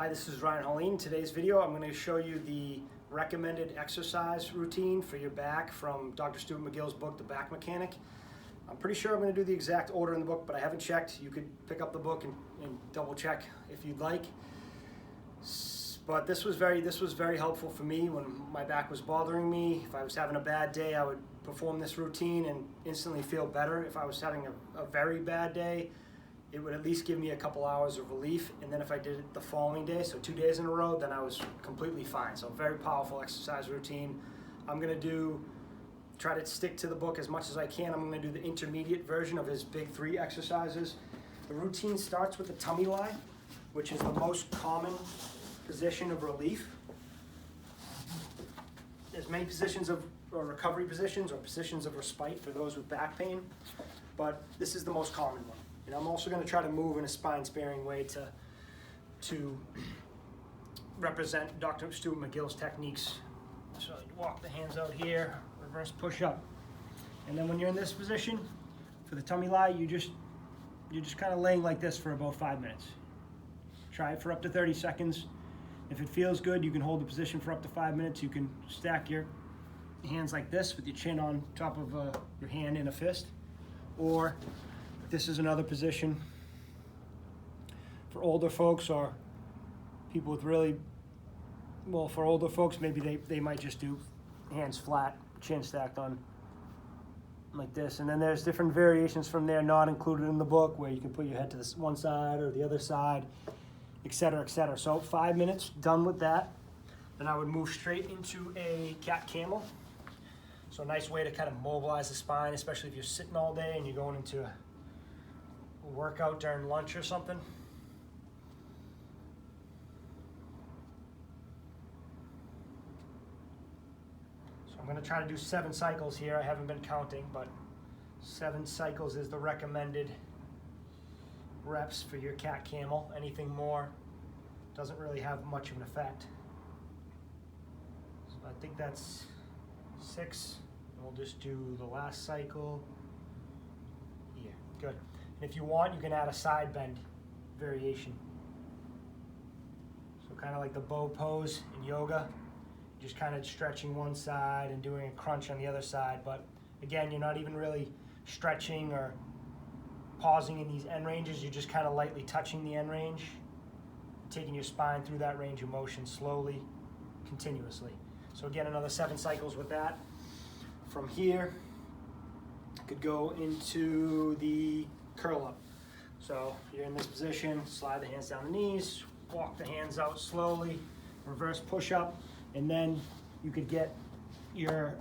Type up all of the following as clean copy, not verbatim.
Hi, this is Ryan Holleen. Today's video, I'm going to show you the recommended exercise routine for your back from Dr. Stuart McGill's book, The Back Mechanic. I'm pretty sure I'm going to do the exact order in the book, but I haven't checked. You could pick up the book and double check if you'd like. But this was very helpful for me when my back was bothering me. If I was having a bad day, I would perform this routine and instantly feel better. If I was having a very bad day, it would at least give me a couple hours of relief, and then if I did it the following day, so 2 days in a row, then I was completely fine. So very powerful exercise routine. I'm going to try to stick to the book as much as I can. I'm going to do the intermediate version of his big 3 exercises. The routine starts with the tummy lie, which is the most common position of relief. There's many positions of recovery positions or positions of respite for those with back pain, but this is the most common one. And I'm also going to try to move in a spine-sparing way to represent Dr. Stuart McGill's techniques. So you walk the hands out here, reverse push-up. And then when you're in this position, for the tummy lie, you're just kind of laying like this for about 5 minutes. Try it for up to 30 seconds. If it feels good, you can hold the position for up to 5 minutes. You can stack your hands like this with your chin on top of your hand in a fist. Or this is another position for older folks or people with for older folks, maybe they might just do hands flat, chin stacked on like this. And then there's different variations from there, not included in the book, where you can put your head to this one side or the other side, etc., etc. So 5 minutes, done with that. Then I would move straight into a cat camel. So a nice way to kind of mobilize the spine, especially if you're sitting all day and you're going into a workout during lunch or something. So I'm going to try to do 7 cycles here. I haven't been counting, but 7 cycles is the recommended reps for your cat camel. Anything more doesn't really have much of an effect. So I think that's 6. And we'll just do the last cycle here. Good. And if you want, you can add a side bend variation. So kind of like the bow pose in yoga, just kind of stretching one side and doing a crunch on the other side. But again, you're not even really stretching or pausing in these end ranges. You're just kind of lightly touching the end range, taking your spine through that range of motion slowly, continuously. So again, another 7 cycles with that. From here, I could go into the curl up. So you're in this position, slide the hands down the knees, walk the hands out slowly, reverse push up, and then you could get your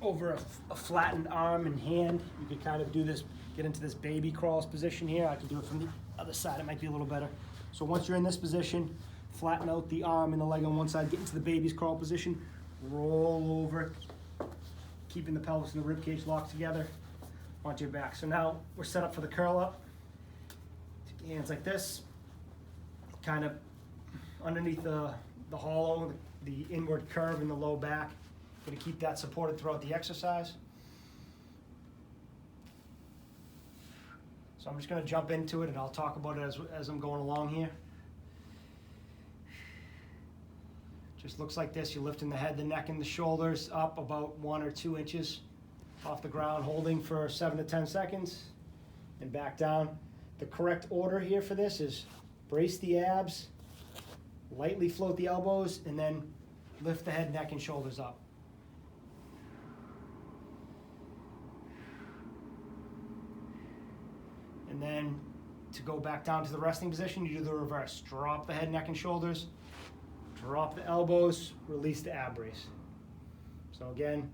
over a flattened arm and hand. You could kind of do this, get into this baby crawls position here. I can do it from the other side, it might be a little better. So once you're in this position, flatten out the arm and the leg on one side, get into the baby's crawl position, roll over, keeping the pelvis and the rib cage locked together onto your back. So now we're set up for the curl up. Take your hands like this, kind of underneath the hollow, the inward curve in the low back. Going to keep that supported throughout the exercise. So I'm just going to jump into it and I'll talk about it as I'm going along here. Just looks like this. You're lifting the head, the neck, and the shoulders up about 1 or 2 inches off the ground, holding for 7 to 10 seconds, and back down. The correct order here for this is brace the abs, lightly float the elbows, and then lift the head, neck, and shoulders up. And then to go back down to the resting position, you do the reverse. Drop the head, neck, and shoulders, drop the elbows, release the ab brace. So again,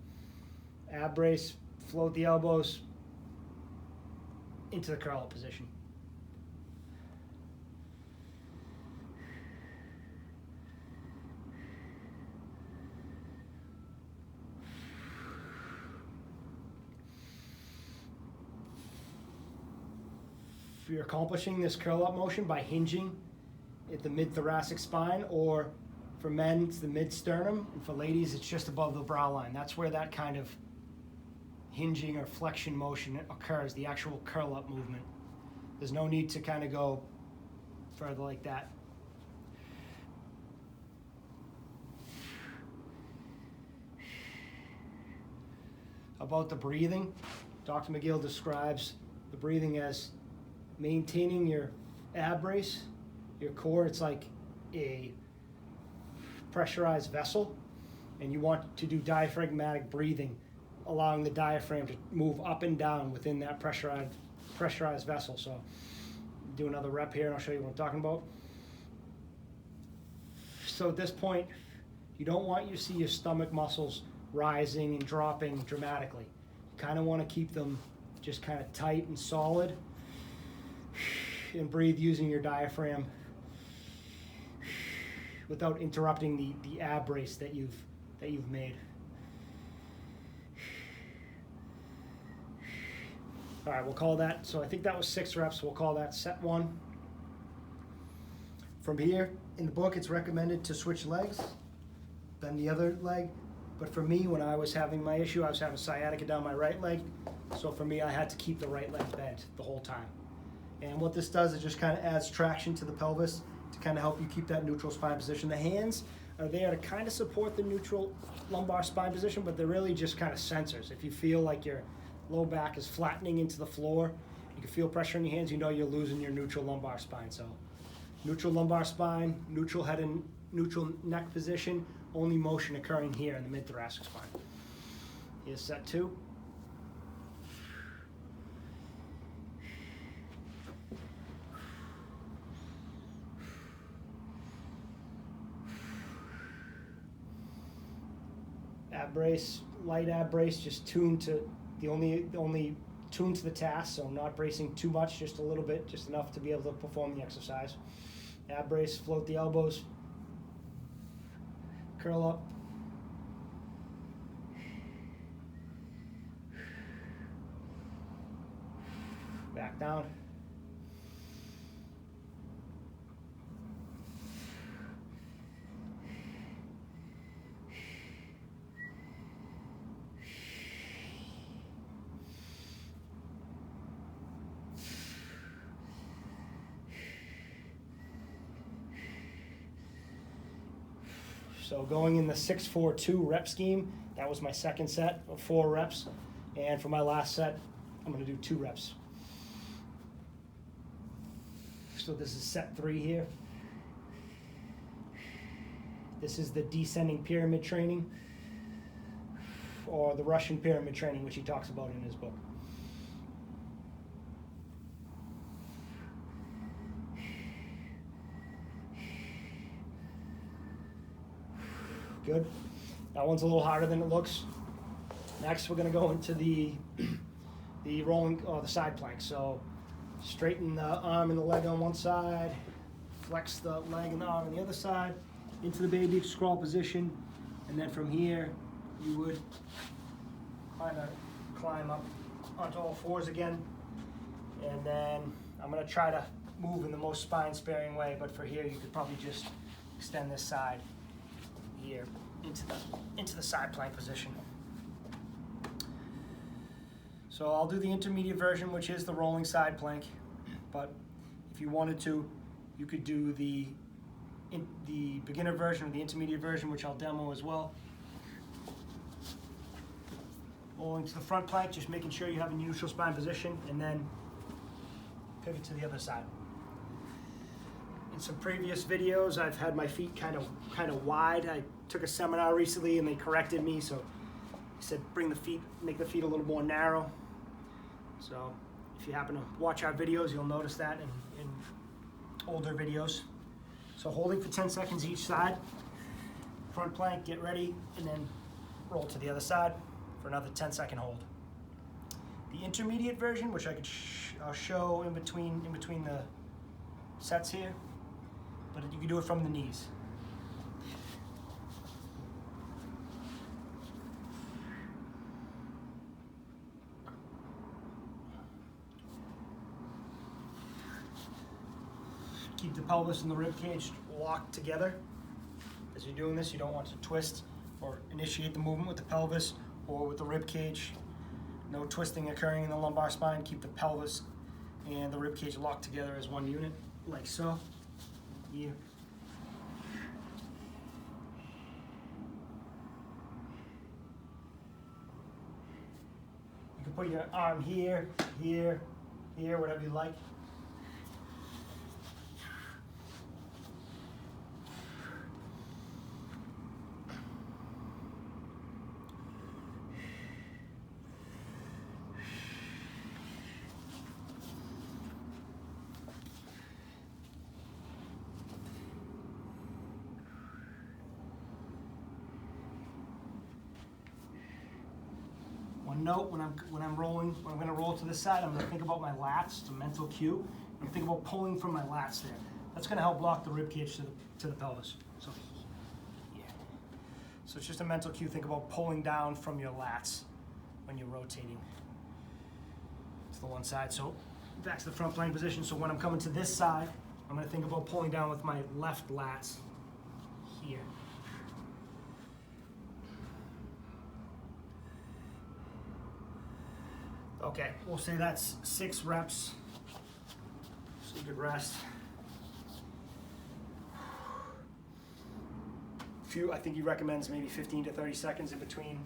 ab brace, float the elbows into the curl up position. If you're accomplishing this curl up motion by hinging at the mid-thoracic spine, or for men it's the mid-sternum, and for ladies it's just above the brow line. That's where that kind of hinging or flexion motion occurs, the actual curl up movement. There's no need to kind of go further like that. about the breathing. Dr. McGill describes the breathing as maintaining your ab brace, your core. It's like a pressurized vessel, and you want to do diaphragmatic breathing, allowing the diaphragm to move up and down within that pressurized vessel. So do another rep here and I'll show you what I'm talking about. So at this point, you don't want you to see your stomach muscles rising and dropping dramatically. You kind of want to keep them just kind of tight and solid, and breathe using your diaphragm without interrupting the ab brace that you've made. All right, we'll call that, so I think that was 6 reps. We'll call that set 1. From here, in the book, it's recommended to switch legs, bend the other leg. But for me, when I was having my issue, I was having sciatica down my right leg. So for me, I had to keep the right leg bent the whole time. And what this does is just kind of adds traction to the pelvis to kind of help you keep that neutral spine position. The hands are there to kind of support the neutral lumbar spine position, but they're really just kind of sensors. If you feel like your low back is flattening into the floor, you can feel pressure in your hands, you know you're losing your neutral lumbar spine. So neutral lumbar spine, neutral head and neutral neck position, only motion occurring here in the mid-thoracic spine. Here's set 2. Ab brace, light ab brace, just tuned to the only tuned to the task, so not bracing too much, just a little bit, just enough to be able to perform the exercise. Ab brace, float the elbows, curl up, back down. So going in the 6-4-2 rep scheme, that was my second set of 4 reps. And for my last set, I'm going to do 2 reps. So this is set 3 here. This is the descending pyramid training, or the Russian pyramid training, which he talks about in his book. Good. That one's a little harder than it looks. Next, we're going to go into the rolling or the side plank. So straighten the arm and the leg on one side, flex the leg and the arm on the other side, into the baby scroll position, and then from here you would kind of climb up onto all 4s again. And then I'm going to try to move in the most spine-sparing way, but for here you could probably just extend this side here into the side plank position. So I'll do the intermediate version, which is the rolling side plank, but if you wanted to, you could do the beginner version or the intermediate version, which I'll demo as well. Rolling to the front plank, just making sure you have a neutral spine position, and then pivot to the other side. In some previous videos, I've had my feet kind of wide. I took a seminar recently and they corrected me, so he said make the feet a little more narrow. So if you happen to watch our videos, you'll notice that in older videos. So holding for 10 seconds each side, front plank, get ready, and then roll to the other side for another 10-second hold. The intermediate version, which I'll show in between the sets here, but you can do it from the knees. Keep the pelvis and the rib cage locked together. As you're doing this, you don't want to twist or initiate the movement with the pelvis or with the rib cage. No twisting occurring in the lumbar spine. Keep the pelvis and the rib cage locked together as one unit, like so. Yeah. can put your arm here, here, here, whatever you like. One note, when I'm rolling, when I'm going to roll to this side, I'm going to think about my lats. It's a mental cue. I'm think about pulling from my lats there. That's going to help block the rib cage to the pelvis. So, yeah. So it's just a mental cue. Think about pulling down from your lats when you're rotating to the one side. So back to the front plank position. So when I'm coming to this side, I'm going to think about pulling down with my left lats here. Okay, we'll say that's 6 reps, so you could rest. I think he recommends maybe 15 to 30 seconds in between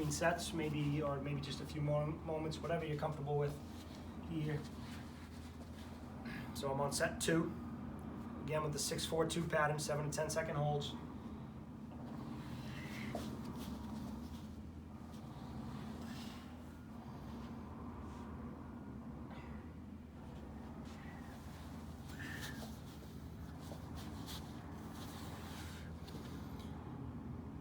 sets, maybe, or maybe just a few more moments, whatever you're comfortable with here. So I'm on set 2, again with the 6-4-2 pattern, 7 to 10 second holds.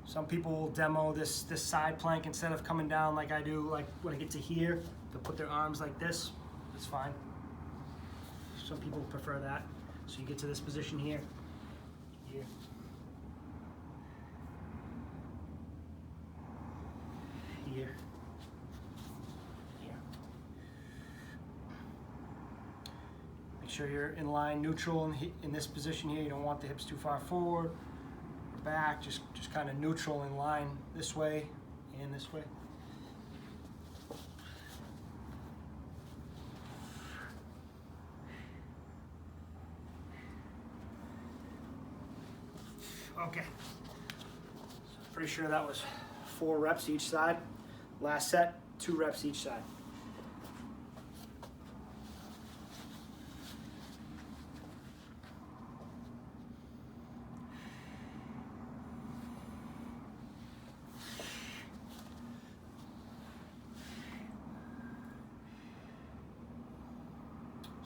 Some people will demo this side plank instead of coming down like I do, like when I get to here, they'll put their arms like this. That's fine. Some people prefer that. So you get to this position here, here. Here. Here. Make sure you're in line, neutral in this position here. You don't want the hips too far forward. Back, just kind of neutral in line this way and this way. Okay, pretty sure that was 4 reps each side. Last set, 2 reps each side.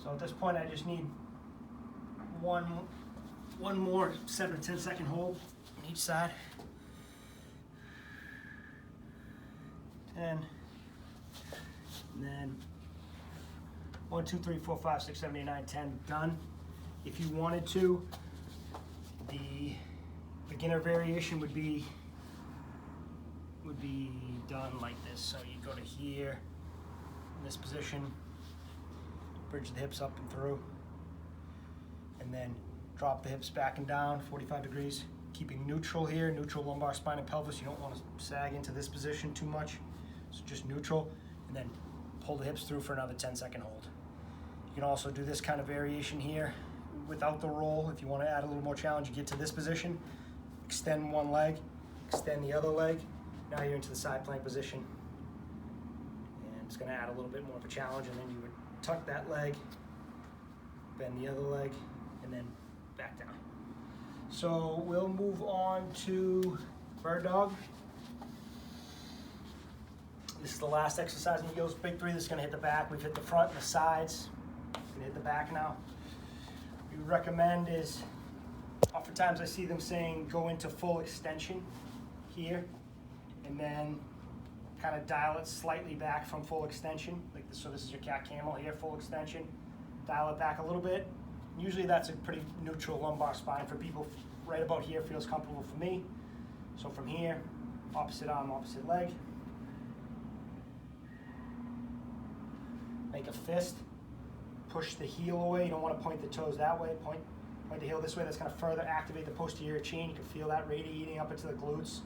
So at this point, I just need one more 7 to 10 second hold on each side. 10, and then 1, 2, 3, 4, 5, 6, 7, 8, 9, 10, done. If you wanted to, the beginner variation would be done like this. So you go to here, in this position, bridge the hips up and through, and then drop the hips back and down 45 degrees, keeping neutral here, neutral lumbar spine and pelvis. You don't want to sag into this position too much, so just neutral, and then pull the hips through for another 10-second hold. You can also do this kind of variation here without the roll. If you want to add a little more challenge, you get to this position, extend one leg, extend the other leg. Now you're into the side plank position, and it's going to add a little bit more of a challenge, and then you would tuck that leg, bend the other leg, and then back down. So we'll move on to bird dog. This is the last exercise in McGill's Big 3. This is going to hit the back. We've hit the front and the sides. Going to hit the back now. What we recommend is, oftentimes I see them saying go into full extension here, and then kind of dial it slightly back from full extension, like this. So this is your cat camel here, full extension. Dial it back a little bit. Usually that's a pretty neutral lumbar spine for people. Right about here feels comfortable for me. So from here, opposite arm, opposite leg. Make a fist. Push the heel away. You don't want to point the toes that way. Point the heel this way. That's going to further activate the posterior chain. You can feel that radiating up into the glutes.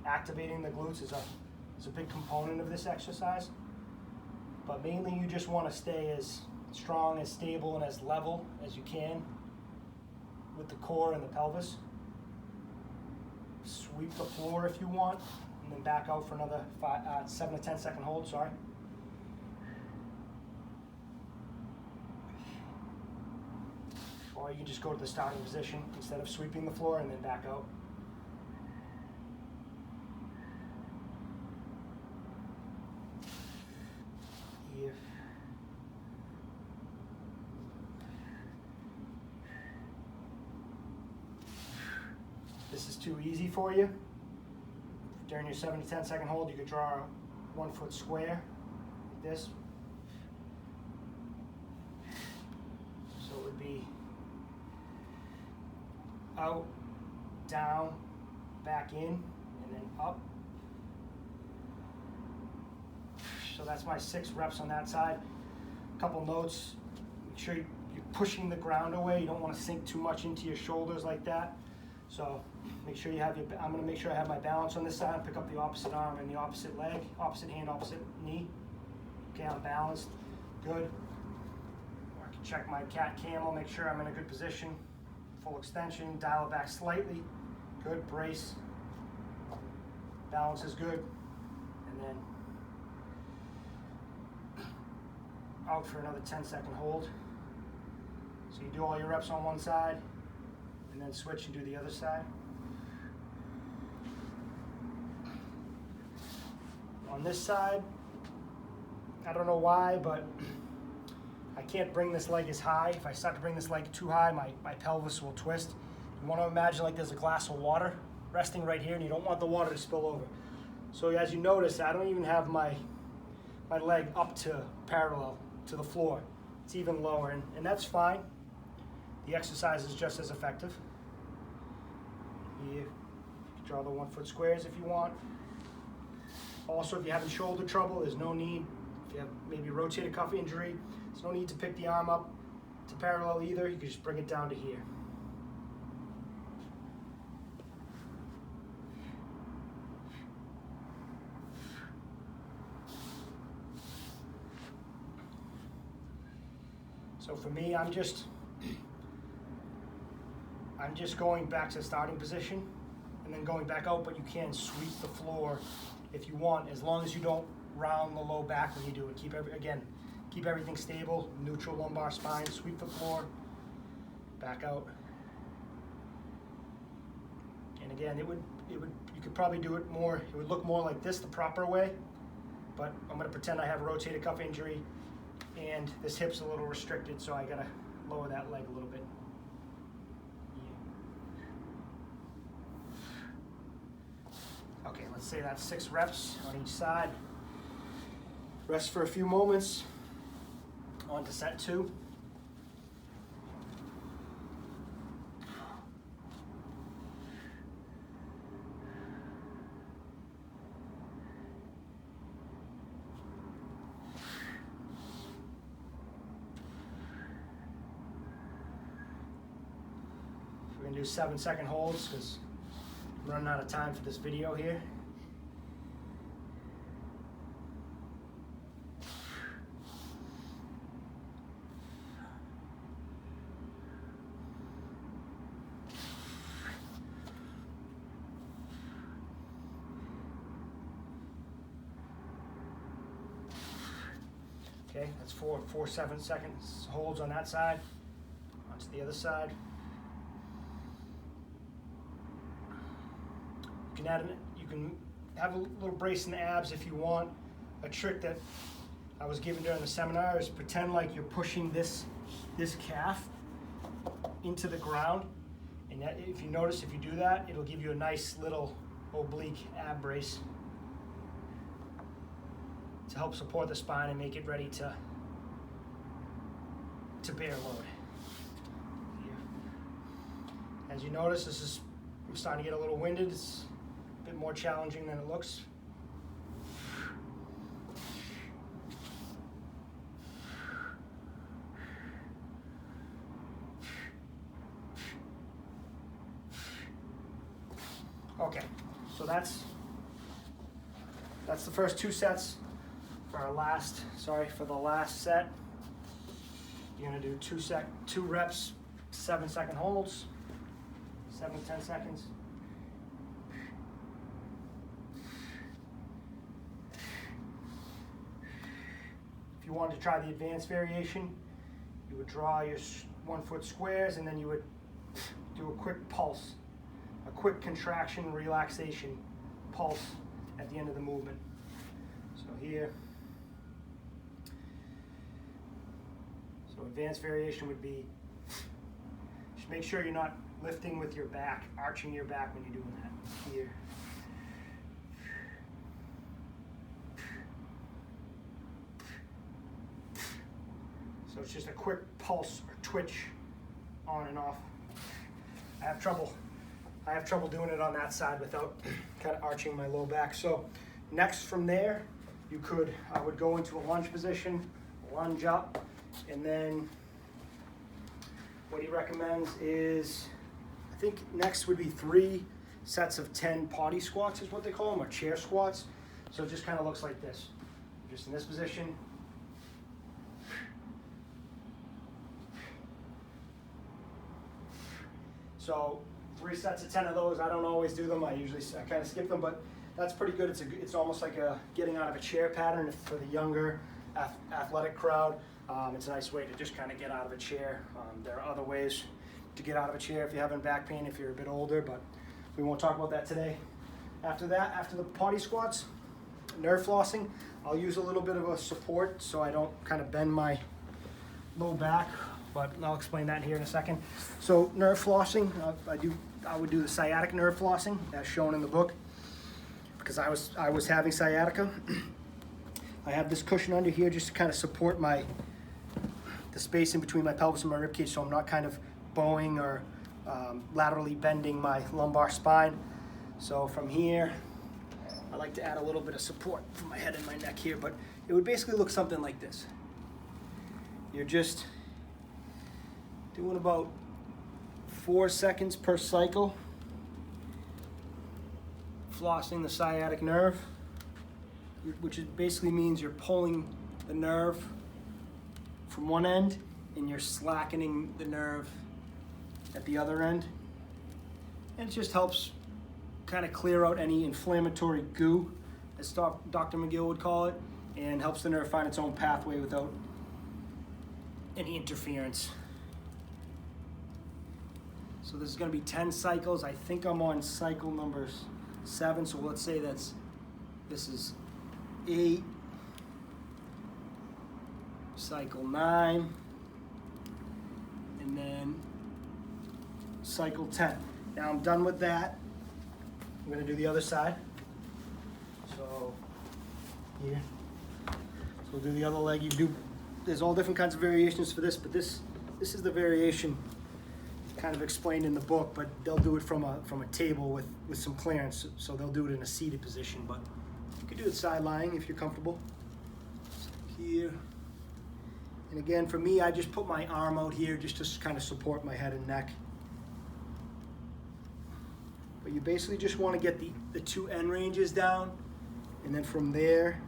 Activating the glutes is a big component of this exercise. But mainly you just want to stay as strong, as stable, and as level as you can with the core and the pelvis. Sweep the floor if you want. and then back out for another 7 to 10 second hold, sorry. Or you can just go to the starting position instead of sweeping the floor and then back out. If this is too easy for you, during your 7 to 10 second hold, you could draw a 1 foot square like this. So it would be out, down, back in, and then up. So that's my 6 reps on that side. A couple notes, make sure you're pushing the ground away. You don't want to sink too much into your shoulders like that. So make sure you have your, I'm going to make sure I have my balance on this side, pick up the opposite arm and the opposite leg, opposite hand, opposite knee. Okay, I'm balanced, good. Or I can check my cat camel, make sure I'm in a good position. Full extension, dial it back slightly, good, brace. Balance is good. And then out for another 10 second hold. So you do all your reps on one side, and then switch and do the other side. On this side, I don't know why, but I can't bring this leg as high. If I start to bring this leg too high, my pelvis will twist. You want to imagine like there's a glass of water resting right here, and you don't want the water to spill over. So as you notice, I don't even have my leg up to parallel to the floor. It's even lower, and that's fine. The exercise is just as effective. You draw the 1 foot squares if you want. Also, if you're having shoulder trouble, there's no need. If you have maybe rotator cuff injury, there's no need to pick the arm up to parallel either. You can just bring it down to here. So for me, I'm just going back to the starting position and then going back out, but you can sweep the floor if you want, as long as you don't round the low back when you do it. Keep everything stable, neutral lumbar spine, sweep the floor, back out. And again, you could probably do it more, it would look more like this the proper way, but I'm gonna pretend I have a rotator cuff injury and this hip's a little restricted, so I gotta lower that leg a little bit. Okay, let's say that's 6 reps on each side. Rest for a few moments. On to set 2. We're gonna do 7 second holds because I'm running out of time for this video here. Okay, that's 4 7 seconds holds on that side. Onto the other side. You can have a little brace in the abs if you want. A trick that I was given during the seminar is pretend like you're pushing this calf into the ground, and that, if you notice, if you do that, it'll give you a nice little oblique ab brace to help support the spine and make it ready to bear load. Here. As you notice, I'm starting to get a little winded. It's a bit more challenging than it looks. Okay, so that's the first 2 sets. For the last set, you're gonna do 2 reps, 7 second holds, 7 to 10 seconds. you wanted to try the advanced variation, you would draw your 1 foot squares, and then you would do a quick pulse, a quick contraction, relaxation pulse at the end of the movement. So here, so advanced variation would be, just make sure you're not lifting with your back, arching your back when you're doing that. Here. So it's just a quick pulse or twitch on and off. I have trouble doing it on that side without kind of arching my low back. So next from there, I would go into a lunge position, lunge up, and then what he recommends is, I think next would be 3 sets of 10 potty squats is what they call them, or chair squats. So it just kind of looks like this. Just in this position. So 3 sets of 10 of those. I don't always do them. I kind of skip them, but that's pretty good. It's almost like a getting out of a chair pattern for the younger athletic crowd. It's a nice way to just kind of get out of a chair. There are other ways to get out of a chair if you're having back pain, if you're a bit older, but we won't talk about that today. After that, after the potty squats, nerve flossing, I'll use a little bit of a support so I don't kind of bend my low back, but I'll explain that here in a second. So nerve flossing, I would do the sciatic nerve flossing as shown in the book, because I was having sciatica. I have this cushion under here just to kind of support the space in between my pelvis and my ribcage, so I'm not kind of bowing or laterally bending my lumbar spine. So from here, I like to add a little bit of support for my head and my neck here, but it would basically look something like this. You're just doing about 4 seconds per cycle, flossing the sciatic nerve, which basically means you're pulling the nerve from one end and you're slackening the nerve at the other end. And it just helps kind of clear out any inflammatory goo, as Dr. McGill would call it, and helps the nerve find its own pathway without any interference. So this is going to be 10 cycles. I think I'm on cycle number 7, so let's say this is 8, cycle 9, and then cycle 10. Now I'm done with that. I'm going to do the other side. So here. So we'll do the other leg. There's all different kinds of variations for this, but this is the variation kind of explained in the book, but they'll do it from a table with some clearance, so they'll do it in a seated position, but you can do it side lying if you're comfortable. So here. And again, for me, I just put my arm out here just to kind of support my head and neck. But you basically just want to get the 2 end ranges down, and then from there,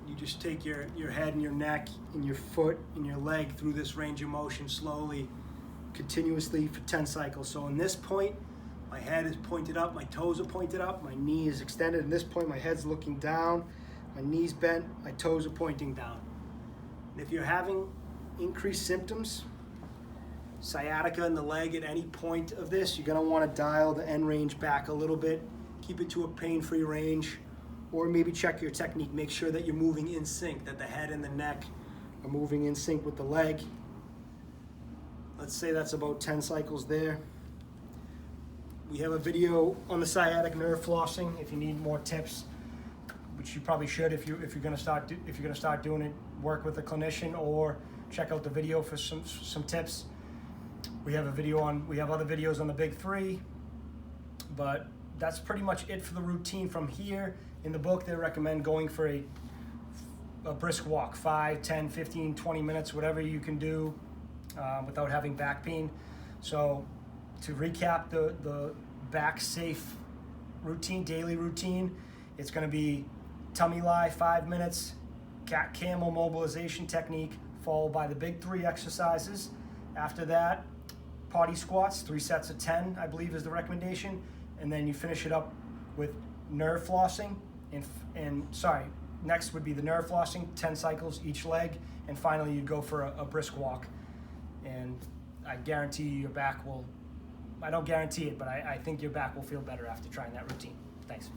you just take your head and your neck and your foot and your leg through this range of motion slowly, continuously for 10 cycles. So in this point, my head is pointed up, my toes are pointed up, my knee is extended. In this point, my head's looking down, my knee's bent, my toes are pointing down. And if you're having increased symptoms, sciatica in the leg at any point of this, you're going to want to dial the end range back a little bit, keep it to a pain-free range, or maybe check your technique. Make sure that you're moving in sync, that the head and the neck are moving in sync with the leg. Let's say that's about 10 cycles there. We have a video on the sciatic nerve flossing if you need more tips, which you probably should if you're going to start doing it. Work with a clinician or check out the video for some tips. We have other videos on the big 3, but that's pretty much it for the routine. From here in the book, they recommend going for a brisk walk, 5, 10, 15, 20 minutes, whatever you can do without having back pain. So to recap the back safe routine, daily routine, it's going to be tummy lie 5 minutes, camel mobilization technique, followed by the big 3 exercises. After that, potty squats, 3 sets of 10, I believe is the recommendation. And then you finish it up with nerve flossing Next would be the nerve flossing, 10 cycles each leg, and finally you'd go for a brisk walk. And I guarantee you your back will, I don't guarantee it, but I think your back will feel better after trying that routine. Thanks.